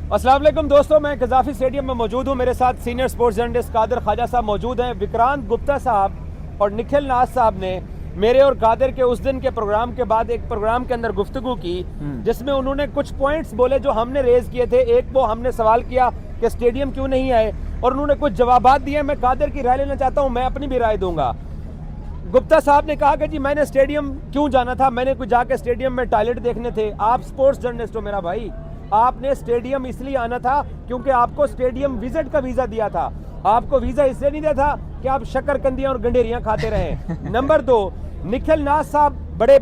अस्सलाम वालेकुम दोस्तों, मैं गजाफी स्टेडियम में मौजूद हूँ। मेरे साथ senior sports journalist Qadir Khawaja साहब मौजूद हैं। विक्रांत गुप्ता साहब और निखिल नाथ साहब ने मेरे और कादिर के उस दिन के प्रोग्राम के बाद एक प्रोग्राम के अंदर गुफ्तगू की, जिसमें उन्होंने कुछ पॉइंट्स बोले जो हमने रेज किए थे। एक वो हमने सवाल किया कि स्टेडियम क्यों नहीं आए, और उन्होंने कुछ जवाबात दिए। मैं कादिर की राय लेना चाहता हूँ, मैं अपनी भी राय दूंगा। गुप्ता साहब ने कहा कि जी मैंने स्टेडियम क्यों जाना था, मैंने कुछ जाके स्टेडियम में टॉयलेट देखने थे। आप स्पोर्ट्स जर्नलिस्ट हो मेरा भाई, आपने स्टेडियम इसलिए आना था क्योंकि आपको स्टेडियम विजिट का वीजा दिया था। आपको वीजा इसलिए नहीं दिया था कि आप शक्करकंदियां और गंडेरियां खाते रहे। नंबर 2, निखिल नाथ साहब बड़े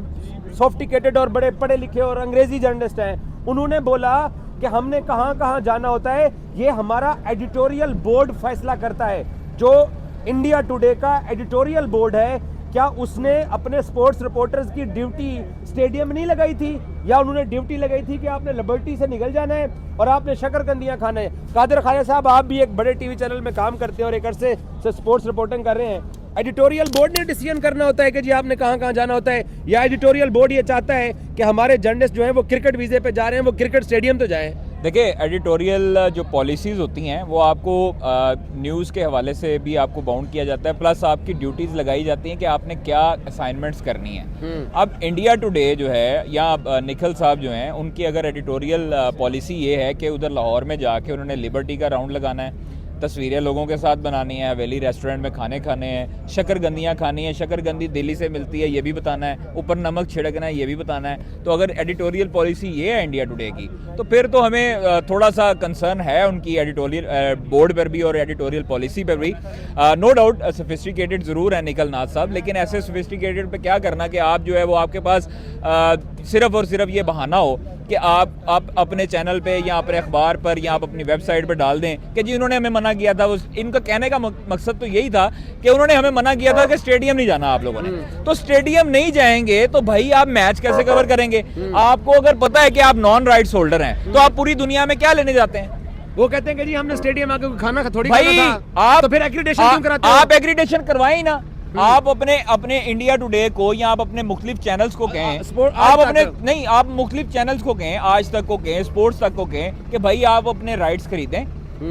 सोफिस्टिकेटेड और बड़े पढ़े लिखे और अंग्रेजी जर्नलिस्ट हैं। उन्होंने बोला कि हमने कहां कहां जाना होता है, ये हमारा एडिटोरियल बोर्ड फैसला करता है। जो इंडिया टुडे का एडिटोरियल बोर्ड है, क्या उसने अपने स्पोर्ट्स रिपोर्टर्स की ड्यूटी स्टेडियम नहीं लगाई थी, या उन्होंने ड्यूटी लगाई थी कि आपने लिबर्टी से निकल जाना है और आपने शक्करकंदियां खाना है? कादिर ख्वाजा साहब, आप भी एक बड़े टीवी चैनल में काम करते हैं और एक अरसे से स्पोर्ट्स रिपोर्टिंग कर रहे हैं। एडिटोरियल बोर्ड ने डिसीजन करना होता है कि जी आपने कहां कहां जाना होता है, या एडिटोरियल बोर्ड ये चाहता है कि हमारे जर्नलिस्ट जो है वो क्रिकेट वीजे पे जा रहे हैं, वो क्रिकेट स्टेडियम तो जाएं? देखिए, एडिटोरियल जो पॉलिसीज़ होती हैं वो आपको न्यूज़ के हवाले से भी आपको बाउंड किया जाता है, प्लस आपकी ड्यूटीज़ लगाई जाती हैं कि आपने क्या असाइनमेंट्स करनी है। अब इंडिया टुडे जो है, या निखिल साहब जो हैं, उनकी अगर एडिटोरियल पॉलिसी ये है कि उधर लाहौर में जाके उन्होंने लिबर्टी का राउंड लगाना है, तस्वीरें लोगों के साथ बनानी है, हवेली रेस्टोरेंट में खाने खाने हैं, शक्करकंदियाँ खानी है, शक्करकंदी दिल्ली से मिलती है ये भी बताना है, ऊपर नमक छिड़कना है ये भी बताना है। तो अगर एडिटोरियल पॉलिसी ये है इंडिया टुडे की, तो फिर तो हमें थोड़ा सा कंसर्न है उनकी एडिटोरियल बोर्ड पर भी और एडिटोरियल पॉलिसी पर भी। नो डाउट सोफिस्टिकेटेड ज़रूर है निखिल नाथ साहब, लेकिन ऐसे सोफिस्टिकेटेड पे क्या करना कि आप जो है वो आपके पास सिर्फ और सिर्फ ये बहाना हो कि आप अपने चैनल पे या अपने अखबार पर या आप अपनी वेबसाइट पर डाल दें कि जी उन्होंने हमें मना किया था। इनका कहने का मकसद तो यही था कि उन्होंने हमें मना किया था कि स्टेडियम नहीं जाना आप लोगों ने। तो स्टेडियम नहीं जाएंगे तो भाई आप मैच कैसे कवर करेंगे? आपको अगर पता है कि आप नॉन राइट्स होल्डर हैं तो आप पूरी दुनिया में क्या लेने जाते हैं? वो कहते हैं कि जी हमने स्टेडियम आके खाना थोड़ी भाई खाना था। आप तो फिर एक्रीडेशन क्यों कराते हो? आप एक्रीडेशन करवाएं ही ना। आप अपने इंडिया टुडे को या आप अपने मुख्तलिफ चैनल्स को कहें, आप अपने नहीं आप मुख्तलिफ चैनल्स को कहें, आज तक को कहें, स्पोर्ट्स तक को कहें कि भाई आप अपने राइट्स खरीदें,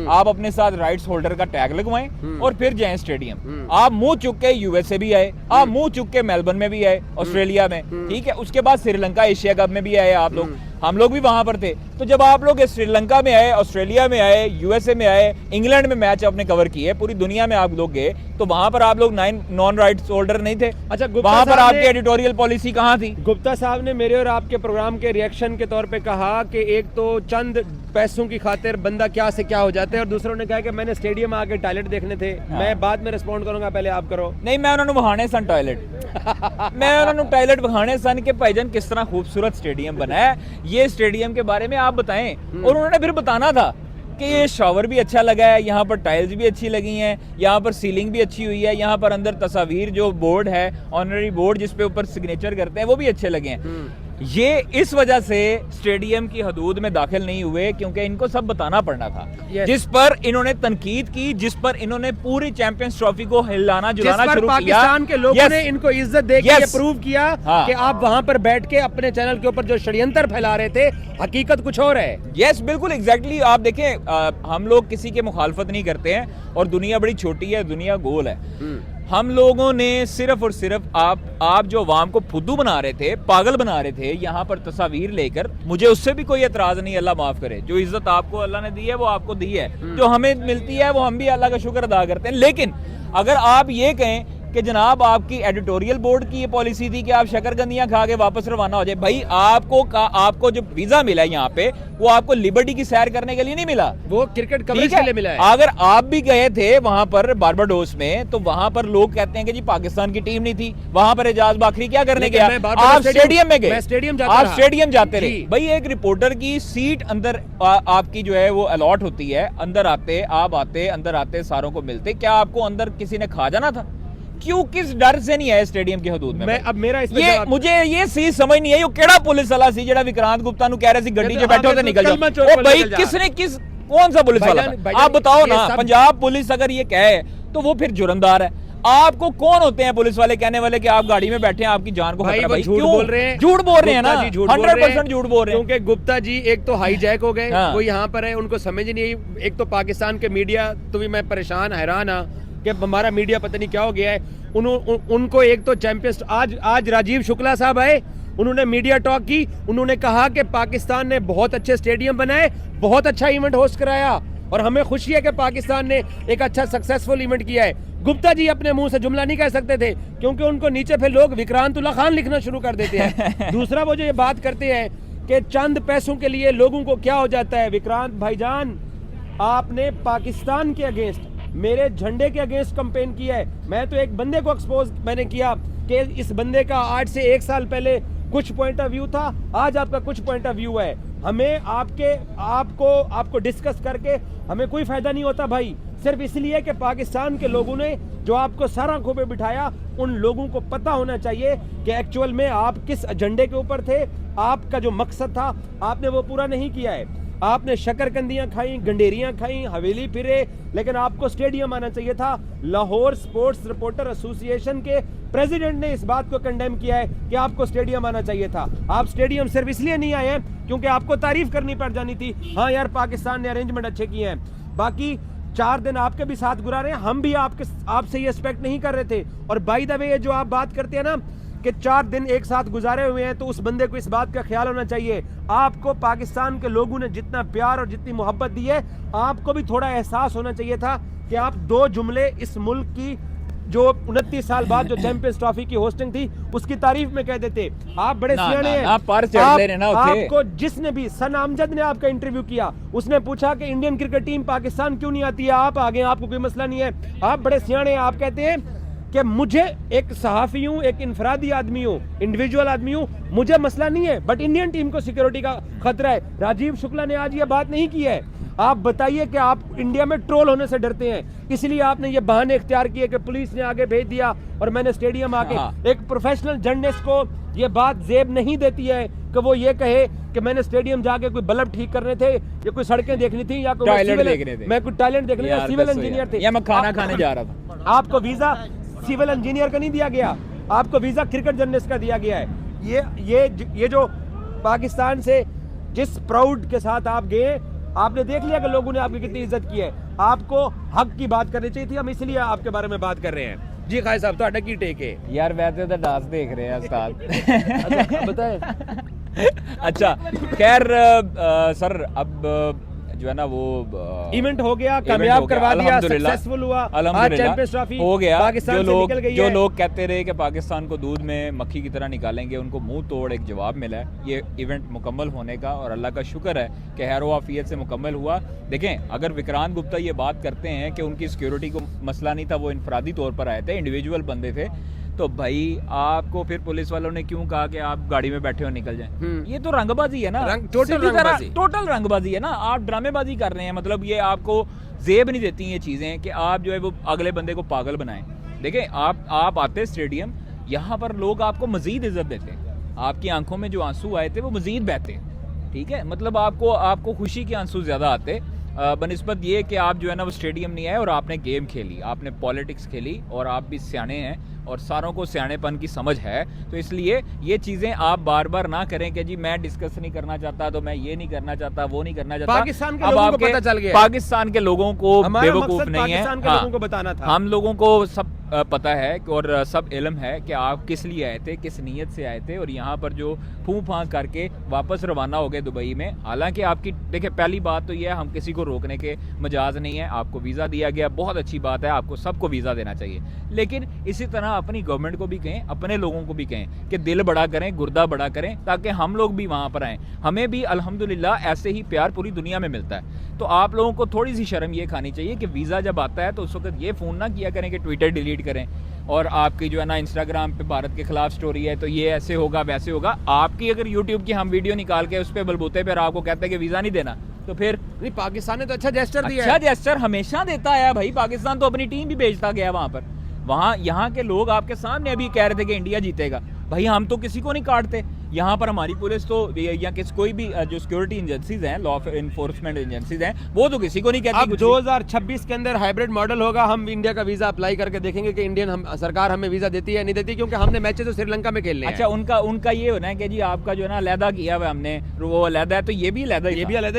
आप अपने साथ राइट्स होल्डर का टैग लगवाएं और फिर जाएं स्टेडियम। आप मुंह चुक के यूएसए भी आए, आप मुंह चुक के मेलबर्न में भी आए, ऑस्ट्रेलिया में, ठीक है, उसके बाद श्रीलंका एशिया कप में भी आए आप लोग, हम लोग भी वहां पर थे। तो जब आप लोग श्रीलंका में आए, ऑस्ट्रेलिया में आए, यूएसए में आए, इंग्लैंड में मैच आपने कवर किए, पूरी दुनिया में आप लोग गए, तो वहां पर आप लोग नॉन राइट्स होल्डर नहीं थे? अच्छा, वहां पर आपकी एडिटोरियल पॉलिसी कहां थी? गुप्ता साहब ने मेरे और आपके प्रोग्राम के रिएक्शन के तौर पे कहा कि एक तो चंद पैसों की खातिर बंदा क्या से क्या हो जाता है, और दूसरों ने कहा कि मैंने स्टेडियम आके टॉयलेट देखने थे। मैं बाद में रिस्पॉन्ड करूंगा, पहले आप करो। नहीं, मैं उन्होंने वहाने सन टॉयलेट मैं उन्होंने टॉयलेट वहाने सन के भाईजान किस तरह खूबसूरत स्टेडियम बना है, ये स्टेडियम के बारे में आप बताएं। और उन्होंने फिर बताना था कि ये शावर भी अच्छा लगा है, यहाँ पर टाइल्स भी अच्छी लगी हैं, यहाँ पर सीलिंग भी अच्छी हुई है, यहाँ पर अंदर तस्वीर जो बोर्ड है, ऑनररी बोर्ड जिस पे ऊपर सिग्नेचर करते हैं, वो भी अच्छे लगे हैं। ये इस वजह से स्टेडियम की हदूद में दाखिल नहीं हुए क्योंकि इनको सब बताना पड़ना था। जिस पर इन्होंने तनकीद की, जिस पर इन्होंने पूरी चैंपियंस ट्रॉफी को हिलाना जुलाना शुरू किया, पाकिस्तान के लोगों ने इनको इज्जत देकर ये प्रूव किया कि आप वहां पर बैठ के अपने चैनल के ऊपर जो षड्यंत्र फैला रहे थे, हकीकत कुछ और है। यस, बिल्कुल एग्जैक्टली। आप देखें, हम लोग किसी के मुखालफत नहीं करते हैं और दुनिया बड़ी छोटी है, दुनिया गोल है। हम लोगों ने सिर्फ और सिर्फ आप जो अवाम को फुद्दू बना रहे थे, पागल बना रहे थे यहाँ पर तस्वीर लेकर, मुझे उससे भी कोई एतराज नहीं, अल्लाह माफ करे। जो इज्जत आपको अल्लाह ने दी है वो आपको दी है, जो हमें मिलती है वो हम भी अल्लाह का शुक्र अदा करते हैं। लेकिन अगर आप ये कहें कि जनाब आपकी एडिटोरियल बोर्ड की ये पॉलिसी थी कि आप शक्करकंदियां खा के वापस रवाना हो जाए, भाई आपको जो वीजा मिला है यहाँ पे, वो आपको लिबर्टी की सैर करने के लिए नहीं मिला, वो क्रिकेट कवरेज के लिए मिला है। अगर आप भी गए थे वहां पर बारबाडोस में, तो वहां पर लोग कहते हैं कि जी पाकिस्तान की टीम नहीं थी, वहां पर एजाज बाखरी क्या करने गया? आप स्टेडियम में गए, आप स्टेडियम जाते रहे। भाई एक रिपोर्टर की सीट अंदर आपकी जो है वो अलॉट होती है, अंदर आते आप आते, अंदर आते सारों को मिलते, क्या आपको अंदर किसी ने खा जाना था? क्यों, किस डर से नहीं है स्टेडियम की हदूद में? अब मेरा मुझे ये सी समझ नहीं है, ये केड़ा पुलिस वाला सी जेड़ा विक्रांत गुप्ता नु कह रहे सी गड्डी च बैठो ते निकल जाओ। ओ भाई किसने कौन सा पुलिस वाला था? आप बताओ ना। पंजाब पुलिस अगर ये कहे तो वो फिर जुर्मदार है। आपको कौन होते हैं पुलिस वाले कहने वाले कि आप गाड़ी में बैठे हैं, आपकी जान को भाई खतरा? वो झूठ बोल रहे हैं, झूठ बोल रहे हैं ना, गुप्ता जी झूठ बोल रहे हैं, 100% झूठ बोल रहे हैं। क्योंकि गुप्ता जी एक तो हाईजैक हो गए, हाँ। वो यहाँ पर है, उनको समझ नहीं आई। एक तो पाकिस्तान के मीडिया तो भी मैं परेशान हैरान कि हमारा मीडिया पता नहीं क्या हो गया है। उनको एक तो चैंपियंस आज राजीव शुक्ला साहब आए, उन्होंने मीडिया टॉक की, उन्होंने कहा कि पाकिस्तान ने बहुत अच्छे स्टेडियम बनाए, बहुत अच्छा इवेंट होस्ट कराया और हमें खुशी है कि पाकिस्तान ने एक अच्छा सक्सेसफुल इवेंट किया है। गुप्ता जी अपने मुंह से जुमला नहीं कह सकते थे क्योंकि उनको नीचे फिर लोग विक्रांतुल्लाह खान लिखना शुरू कर देते हैं। दूसरा वो जो ये बात करते हैं कि चंद पैसों के लिए लोगों को क्या हो जाता है। विक्रांत भाईजान, आपने पाकिस्तान के अगेंस्ट, मेरे झंडे के अगेंस्ट कैंपेन किया है। मैं तो एक बंदे को एक्सपोज मैंने किया कि इस बंदे का आज से 1 साल पहले कुछ पॉइंट ऑफ व्यू था, आज आपका कुछ पॉइंट ऑफ व्यू है। हमें आपको डिस्कस करके हमें कोई फायदा नहीं होता भाई, सिर्फ इसलिए कि पाकिस्तान के लोगों ने जो आपको सराखों पे बिठाया, उन लोगों को पता होना चाहिए कि एक्चुअल में आप किस एजेंडे के ऊपर थे, आपका जो मकसद था आपने वो पूरा नहीं किया है। आपने शकरकंदियां खाई, गंडेरियां खाई, हवेली फिरे, लेकिन आपको स्टेडियम आना चाहिए था। लाहौर स्पोर्ट्स रिपोर्टर एसोसिएशन के प्रेसिडेंट ने इस बात को कंडेम किया है कि आपको स्टेडियम आना चाहिए था। आप स्टेडियम सिर्फ इसलिए नहीं आए हैं क्योंकि आपको तारीफ करनी पड़ जानी थी, हाँ यार पाकिस्तान ने अरेंजमेंट अच्छे किए हैं। बाकी 4 दिन आपके भी साथ गुजारे, हम भी आपसे ये एक्सपेक्ट नहीं कर रहे थे। और बाय द वे जो आप बात करते हैं ना कि 4 दिन एक साथ गुजारे हुए हैं, तो उस बंदे को इस बात का ख्याल होना चाहिए, आपको पाकिस्तान के लोगों ने जितना प्यार और जितनी मोहब्बत दी है, आपको भी थोड़ा एहसास होना चाहिए था कि आप 2 जुमले इस मुल्क की जो 29 साल बाद जो चैंपियंस ट्रॉफी की होस्टिंग थी उसकी तारीफ में कह देते। आप बड़े सियाने हैं। आपको जिसने भी सनामजद ने आपका इंटरव्यू किया, उसने पूछा कि इंडियन क्रिकेट टीम पाकिस्तान क्यों नहीं आती है, आप आ गए, आपको कोई मसला नहीं है। आप बड़े सियाने हैं। आप कहते हैं कि मुझे एक सहाफी हूँ, एक इनफरादी आदमी हूँ, इंडिविजुअल आदमी हूँ, मुझे मसला नहीं है, बट इंडियन टीम को सिक्योरिटी का खतरा है। राजीव शुक्ला ने आज ये बात नहीं की है। आप बताइए कि आप इंडिया में ट्रोल होने से डरते हैं, इसलिए आपने ये बहाने इख्तियार किए कि पुलिस ने आगे भेज दिया और मैंने स्टेडियम आके। एक प्रोफेशनल जर्नलिस्ट को ये बात जेब नहीं देती है कि वो ये कहे कि मैंने स्टेडियम जाके कोई बल्ब ठीक करने थे या कोई सड़कें देखनी थी या कोई मैं कोई टैलेंट देखने या सिविल इंजीनियर थे या मैं खाना खाने जा रहा था। आपको वीजा सिविल इंजीनियर का नहीं दिया गया, आपको वीजा क्रिकेट जर्नलिस्ट का दिया गया है। ये जो पाकिस्तान से जिस प्राउड के साथ आप गए, आपने देख लिया कि लोगों ने आपकी कितनी इज्जत की है। आपको हक की बात करनी चाहिए थी, हम इसलिए आपके बारे में बात कर रहे हैं। जी खाई साहब, ਤੁਹਾਡਾ ਕੀ टेक है? यार वैसे तो डांस देख रहे हैं उस्ताद। अच्छा बताएं। अच्छा खैर सर, अब जो है ना वो इवेंट हो गया, कामयाब करवा दिया, सक्सेसफुल हुआ, आज चैंपियंस ट्रॉफी हो गया। पाकिस्तान से निकल गई है। जो लोग कहते रहे कि पाकिस्तान को दूध में मक्खी की तरह निकालेंगे, उनको मुंह तोड़ एक जवाब मिला है ये इवेंट मुकम्मल होने का, और अल्लाह का शुक्र है कि खैर वाफियत से मुकम्मल हुआ। देखें, अगर विक्रांत गुप्ता ये बात करते हैं कि उनकी सिक्योरिटी को मसला नहीं था, वो इनफरादी तौर पर आए थे, इंडिविजुअल बंदे थे, तो भाई आपको फिर पुलिस वालों ने क्यों कहा कि आप गाड़ी में बैठे हो निकल जाएं? ये तो रंगबाजी है ना, टोटल रंगबाजी है ना। आप ड्रामेबाजी कर रहे हैं, मतलब ये आपको जेब नहीं देती ये चीजें कि आप जो है वो अगले बंदे को पागल बनाएं। देखें, आप आते स्टेडियम, यहाँ पर लोग आपको मजीद इज्जत देते, आपकी आंखों में जो आंसू आए थे वो मजीद बहते, ठीक है। मतलब आपको खुशी के आंसू ज्यादा आते बनिस्बत ये कि आप जो है ना वो स्टेडियम नहीं आए और आपने गेम खेली, आपने पॉलिटिक्स खेली, और आप भी सियाने हैं और सारों को सियानेपन की समझ है, तो इसलिए ये चीजें आप बार बार ना करें कि जी मैं डिस्कस नहीं करना चाहता, तो मैं ये नहीं करना चाहता, वो नहीं करना चाहता। पाकिस्तान के लोगों को पता चल गया, पाकिस्तान के लोगों को बेवकूफ नहीं है, लोगों को बताना था। हम लोगों को सब पता है और सब इल्म है कि आप किस लिए आए थे, किस नीयत से आए थे, और यहाँ पर जो फूं फां करके वापस रवाना हो गए दुबई में। हालांकि आपकी देखिए, पहली बात तो यह है, हम किसी को रोकने के मजाज नहीं है, आपको वीज़ा दिया गया, बहुत अच्छी बात है, आपको सबको वीज़ा देना चाहिए, लेकिन इसी तरह अपनी गवर्नमेंट को भी कहें, अपने लोगों को भी कहें कि दिल बड़ा करें, गुर्दा बड़ा करें, ताकि हम लोग भी वहाँ पर आएँ। हमें भी अल्हम्दुलिल्लाह ऐसे ही प्यार पूरी दुनिया में मिलता है। तो आप लोगों को थोड़ी सी शर्म ये खानी चाहिए कि वीज़ा जब आता है तो उस वक्त ये फ़ोन ना किया करें कि ट्विटर डिलीट करें, और आपकी जो है ना इंस्टाग्राम पे भारत के खिलाफ स्टोरी है तो ये ऐसे होगा वैसे होगा। आपकी अगर यूट्यूब की हम वीडियो निकाल के उस पर बलबूते पर आपको कहते हैं कि वीज़ा नहीं देना, तो फिर नहीं, पाकिस्तान ने तो अच्छा जेस्चर दिया है। अच्छा जेस्चर हमेशा देता है भाई, पाकिस्तान तो अपनी टीम भी भेजता गया वहाँ पर। वहाँ यहाँ के लोग आपके सामने अभी कह रहे थे कि इंडिया जीतेगा, भाई हम तो किसी को नहीं काटते। यहाँ पर हमारी पुलिस तो या किस कोई भी जो सिक्योरिटी एजेंसीज हैं, लॉ इन्फोर्समेंट एजेंसीज हैं, वो तो किसी को नहीं कहती अब 2026 के अंदर हाइब्रिड मॉडल होगा, हम इंडिया का वीजा अप्लाई करके देखेंगे कि इंडियन सरकार हमें वीजा देती है नहीं देती, क्योंकि हमने मैचेस तो श्रीलंका में खेलने हैं। अच्छा, उनका ये होना है कि जी आपका जो है ना अलहदा किया हुआ है हमने, वो अलहदा है, तो ये भी अलहदा ही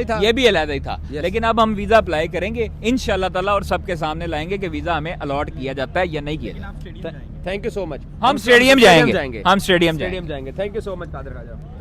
था, ये भी अलहदा ही था। लेकिन अब हम वीजा अप्लाई करेंगे इंशाल्लाह ताला और सबके सामने लाएंगे कि वीजा हमें अलॉट किया जाता है या नहीं किया जाता। Thank you so much. हम स्टेडियम जाएंगे, हम स्टेडियम जाएंगे। Thank you so much Qadir खाजा।